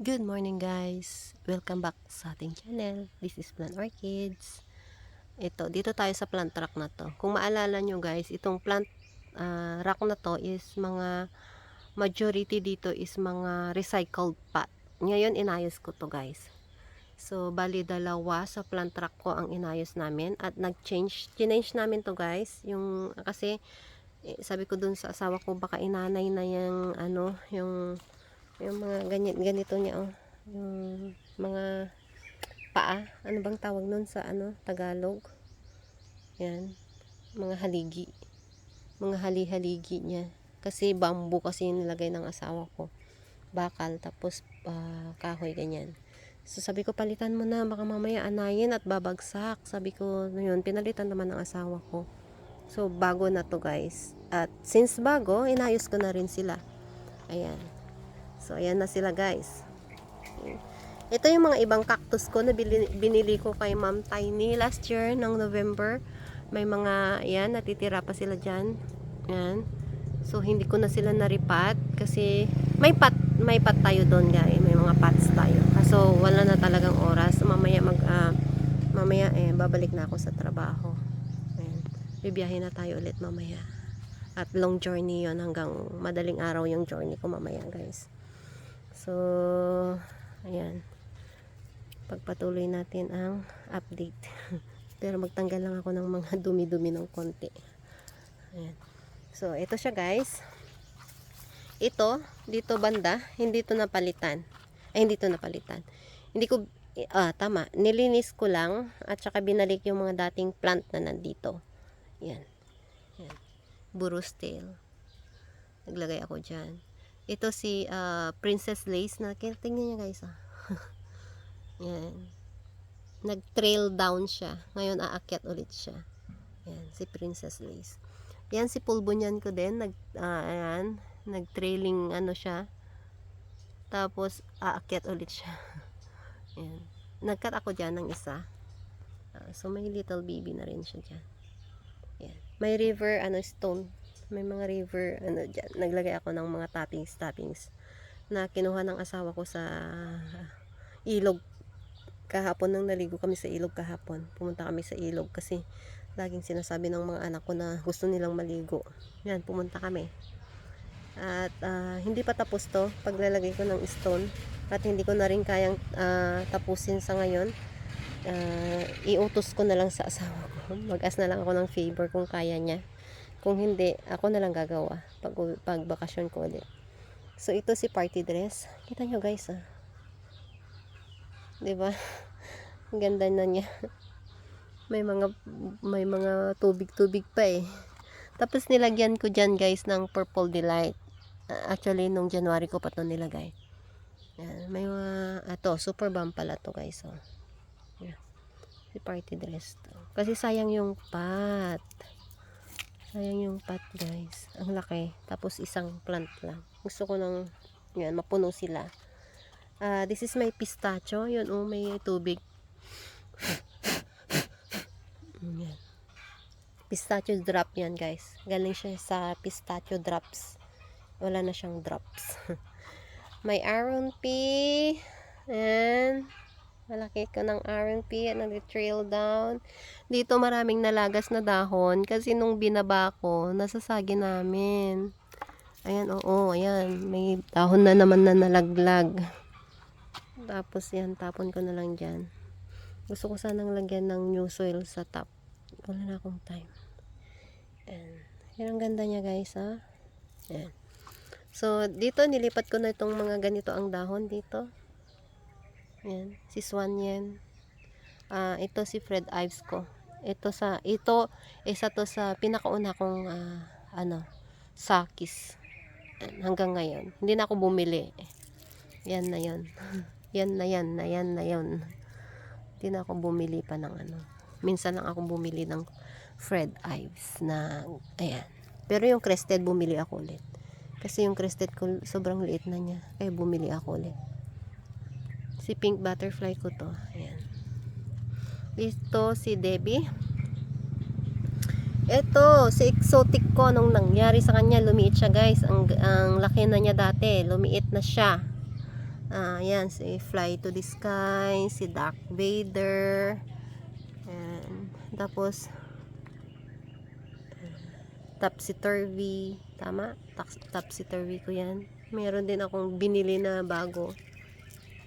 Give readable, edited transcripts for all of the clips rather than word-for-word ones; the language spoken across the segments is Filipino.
Good morning guys! Welcome back sa ating channel. This is Plant Orchids. Dito tayo sa plant rack na to. Kung maalala nyo guys, itong plant rack na to is majority dito is mga recycled pot. Ngayon inayos ko to guys. So bali dalawa sa plant rack ko ang inayos namin at change namin to guys. Kasi sabi ko dun sa asawa ko baka inanay na yung mga ganito niya yung mga paa, ano bang tawag nun sa Tagalog, yan, mga haligi niya, kasi bamboo kasi yung nilagay ng asawa ko, bakal, tapos kahoy, ganyan. So sabi ko palitan mo na, baka mamaya anayin at babagsak. Sabi ko yun, pinalitan naman ng asawa ko. So bago na to guys, at since bago, inayos ko na rin sila. Ayan. So, ayan na sila guys. Ito yung mga ibang cactus ko na binili ko kay Ma'am Tiny last year ng November. May mga, ayan, natitira pa sila dyan. Ayan. So, hindi ko na sila naripat kasi may pot tayo doon guys. May mga pots tayo. So, wala na talagang oras. Mamaya babalik na ako sa trabaho. Ayan. Bibiyahin na tayo ulit mamaya. At long journey yon, hanggang madaling araw yung journey ko mamaya guys. So, ayan. Pagpatuloy natin ang update. Pero magtanggal lang ako ng mga dumi-dumi ng konti. Ayan. So, ito siya guys. Ito, dito banda, hindi to napalitan. Hindi to napalitan. Hindi ko, tama. Nilinis ko lang at saka binalik yung mga dating plant na nandito. Ayan. Ayan. Burro's tail. Naglagay ako dyan. Ito si Princess Lace na tingnan niyo guys. Yan. Nag-trail down siya. Ngayon aakyat ulit siya. Yan, si Princess Lace. Yan si Pulbonian ko din, ayan, nag-trailing siya. Tapos aakyat ulit siya. Yan. Nag-cut ako diyan ng isa. So may little baby na rin siya diyan. Yan. May river stone. May mga river dyan. Naglagay ako ng mga toppings na kinuha ng asawa ko sa ilog kahapon. Nang naligo kami sa ilog kahapon, pumunta kami sa ilog kasi laging sinasabi ng mga anak ko na gusto nilang maligo. Yan, pumunta kami at hindi pa tapos to paglalagay ko ng stone at hindi ko na rin kayang tapusin sa ngayon. Iutos ko na lang sa asawa ko, mag-ask na lang ako ng favor kung kaya niya. Kung hindi, ako na lang gagawa pag bakasyon ko ulit. So, ito si party dress. Kita nyo guys, diba? Ang ganda na niya. May mga tubig-tubig pa eh. Tapos nilagyan ko dyan guys ng Purple Delight. Actually, nung January ko pa ito nilagay. Yan, may mga, super bomb pala to guys. Yan. Si party dress to. Kasi sayang yung pot. Sayang yung pot guys. Ang laki. Tapos isang plant lang. Gusto ko nang yan, mapuno sila. This is my pistachio. Yun may tubig. Yan. Pistachio drop yan guys. Galing siya sa pistachio drops. Wala na siyang drops. May Aron P. And malaki ko ng RNP at nag-trail down. Dito maraming nalagas na dahon kasi nung binaba ko, nasasagi namin. Ayan, ayan. May dahon na naman na nalaglag. Tapos yan, tapon ko na lang dyan. Gusto ko sanang lagyan ng new soil sa top. Wala na akong time. Ayan. Yan ang ganda niya guys, ha. Ayan. So, dito nilipat ko na itong mga ganito ang dahon dito. Ayan, si Swan yan. Ito si Fred Ives ko. Isa to sa pinakauna kong sakis. Hanggang ngayon. Hindi na ako bumili. Yan na yon. Yan na yon. Hindi na ako bumili pa ng Minsan lang ako bumili ng Fred Ives na, ayan. Pero yung crested bumili ako ulit. Kasi yung crested ko sobrang liit na niya. Kaya bumili ako ulit. Si pink butterfly ko to. Ayan. Ito si Debbie. Ito si exotic ko. Nung nangyari sa kanya, lumiit siya guys. Ang laki na niya dati. Lumiit na siya. Yan, si Fly to the Sky, si Darth Vader. And, tapos, Topsy-Turvy. Tama? Topsy-Turvy ko yan. Meron din akong binili na bago.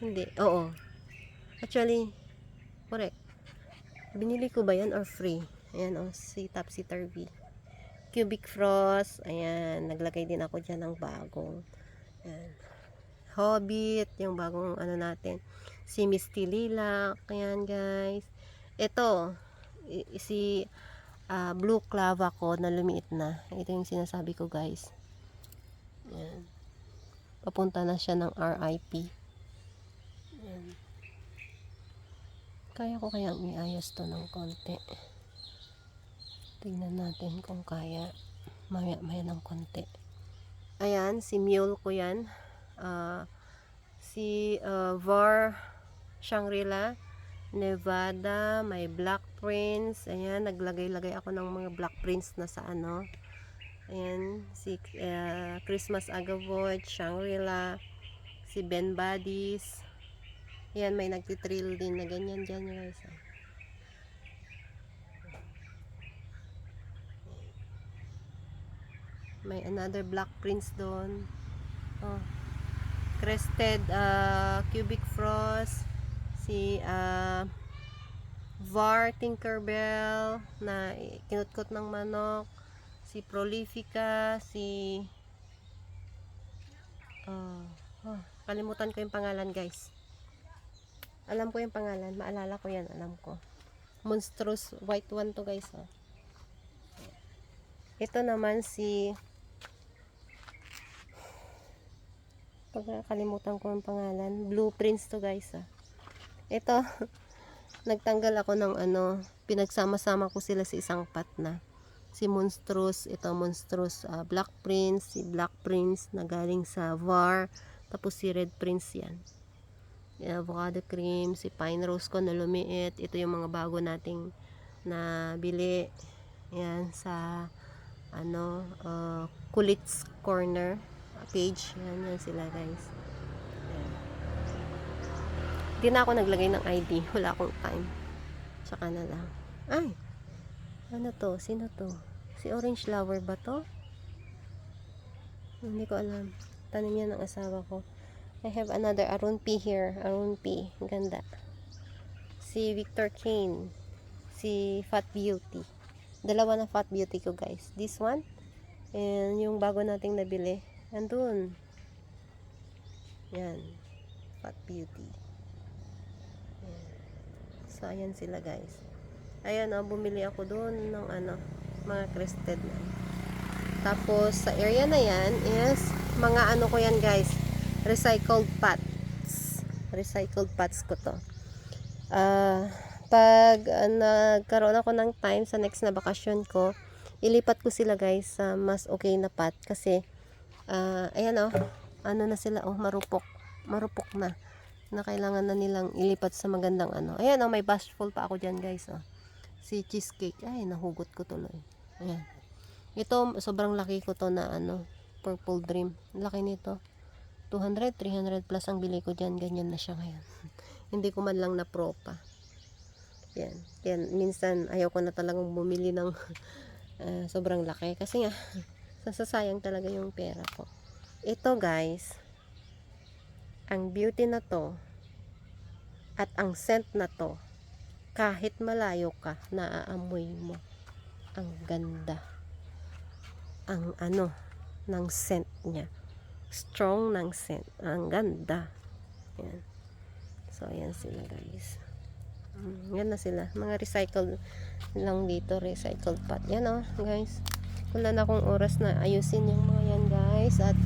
Hindi. Oo. Actually, correct. Binili ko ba yan or free? Ayan o, si Topsy-Turvy. Cubic Frost. Ayan, naglagay din ako dyan ng bagong. Ayan. Hobbit, yung bagong ano natin. Si Misty Lilac. Ayan guys. Ito, si Blue Clava ko na lumiit na. Ito yung sinasabi ko guys. Ayan. Papunta na siya ng RIP. Ayan. Kaya ko kayang iayos to ng konti. Tingnan natin kung kaya. Maya ng konti. Ayan, si Mule ko yan. Si Var Shangri-La, Nevada, may Black Prince. Ayan, naglagay-lagay ako ng mga Black Prince na sa ano. Ayan, si Christmas Agavoid, Shangri-La, si Ben Badis. Ayan, may nagtitrill din na ganyan dyan guys. May another Black Prince doon. Oh. Crested Cubic Frost, si Var Tinkerbell na kinutkot ng manok, si Prolifica, si kalimutan ko yung pangalan guys. Alam ko yung pangalan, maalala ko yan, alam ko. Monstrous white one to guys. Ito naman si pagkakalimutan ko ang pangalan, Blue Prince to guys. Ito nagtanggal ako ng ano, pinagsama-sama ko sila sa isang pot na. Si Monstrous, ito Monstrous Black Prince, si Black Prince na galing sa Var, tapos si Red Prince yan. Avocado cream, si Pine Rose ko na lumiit. Ito yung mga bago nating nabili. Yan sa ano, Kulit's Corner page. Yan sila guys. Yan. Di na ako naglagay ng ID. Wala akong time. Tsaka na lang. Ay! Ano to? Sino to? Si Orange Flower ba to? Hindi ko alam. Tanim yan ng asawa ko. I have another Arun P here. Arun P. Ganda. Si Victor Kane. Si Fat Beauty. Dalawa na Fat Beauty ko guys. This one. And yung bago nating nabili. Andun. Yan. Fat Beauty. Yan. So, ayan sila guys. Ayan, bumili ako doon ng ano, mga crested na. Tapos, sa area na yan is, mga ano ko yan guys, recycled pots. Recycled pots ko to. Pag nagkaroon ako ng time sa next na bakasyon ko, ilipat ko sila guys sa mas okay na pot. Kasi, ayan ano na sila, marupok na kailangan na nilang ilipat sa magandang ano. Ayan may bashful pa ako dyan guys. Si cheesecake, ay nahugot ko tuloy. Ayan. Ito sobrang laki ko to na ano, Purple Dream. Laki nito. 200, 300 plus ang bili ko dyan. Ganyan na siya ngayon. Hindi ko man lang na pro pa. Yan. Minsan ayaw ko na talagang bumili ng sobrang laki. Kasi nga, sasayang talaga yung pera ko. Ito guys, ang beauty na to, at ang scent na to, kahit malayo ka, naaamoy mo. Ang ganda. Ang ano, ng scent niya. Strong ng scent. Ang ganda. Yan. So, ayan sila guys. Yan na sila. Mga recycled lang dito. Recycled pot. Yan guys. Wala na akong oras na ayusin yung mga yan guys. At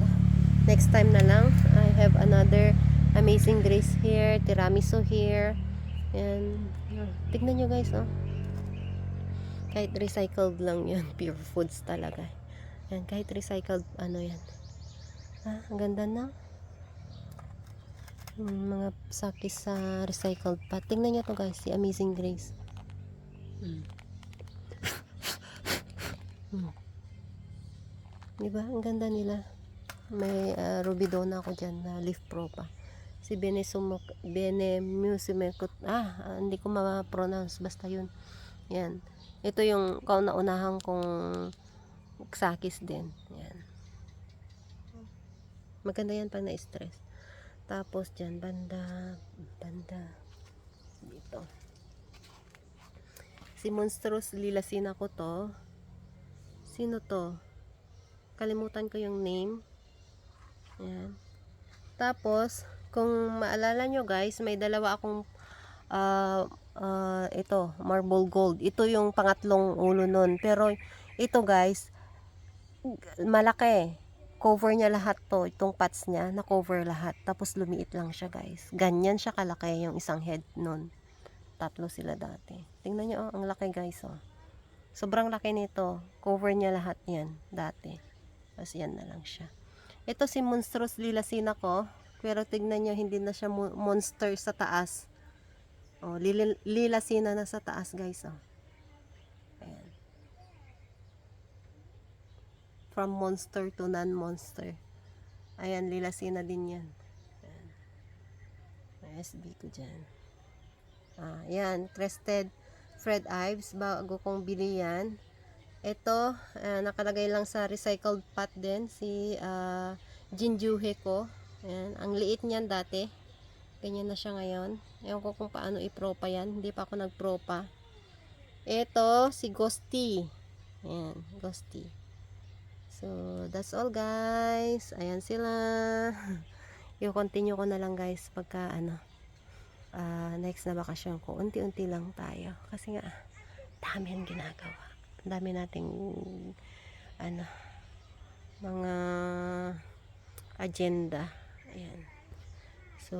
next time na lang. I have another Amazing Grace here. Tiramisu here. Yan. Tignan nyo guys. Kahit recycled lang yan. Pure foods talaga. Yan. Kahit recycled ano yan. Ang ganda na. Mga sakis sa recycled pot. Tingnan nyo to guys, si Amazing Grace. Diba? Ang ganda nila. May Rubidona ako dyan na leaf pro pa. Si Benemusimekut, hindi ko ma-pronounce, basta yun. Yan. Ito yung kauna-unahang kong sakis din. Yan. Maganda yan pag na-stress. Tapos dyan, banda, dito. Si Monstrous Lilasina ko to. Sino to? Kalimutan ko yung name. Yan. Tapos, kung maalala nyo guys, may dalawa akong ito, marble gold. Ito yung pangatlong ulo nun. Pero, ito guys, malaki. Cover niya lahat to. Itong parts niya, na-cover lahat. Tapos, lumiit lang siya guys. Ganyan siya kalaki yung isang head nun. Tatlo sila dati. Tingnan nyo, ang laki guys, oh. Sobrang laki nito. Cover niya lahat yan, dati. Tapos, yan na lang siya. Ito si Monstrous Lilasina ko. Pero tignan nyo, hindi na siya monster sa taas. Oh, lilasina na sa taas, guys. Oh. Ayan. From monster to non-monster. Ayan, lilasina din yan. Ayan. SB ko dyan. Ayan, crested Fred Ives. Bago kong bili yan. Ito, nakalagay lang sa recycled pot din. Si Jinjuhe ko. Ayan, ang liit niyan dati. Ganyan na siya ngayon. Ewan ko kung paano i-propa yan. Hindi pa ako nag-propa. Ito, si Ghosty. Ayan, Ghosty. So, that's all guys. Ayan sila. I-continue ko na lang guys pagka next na bakasyon ko. Unti-unti lang tayo. Kasi nga, dami ang ginagawa. Dami nating mga agenda. Ayan. So,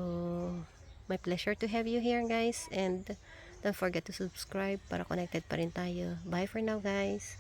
my pleasure to have you here guys, and don't forget to subscribe para connected pa rin tayo. Bye for now guys.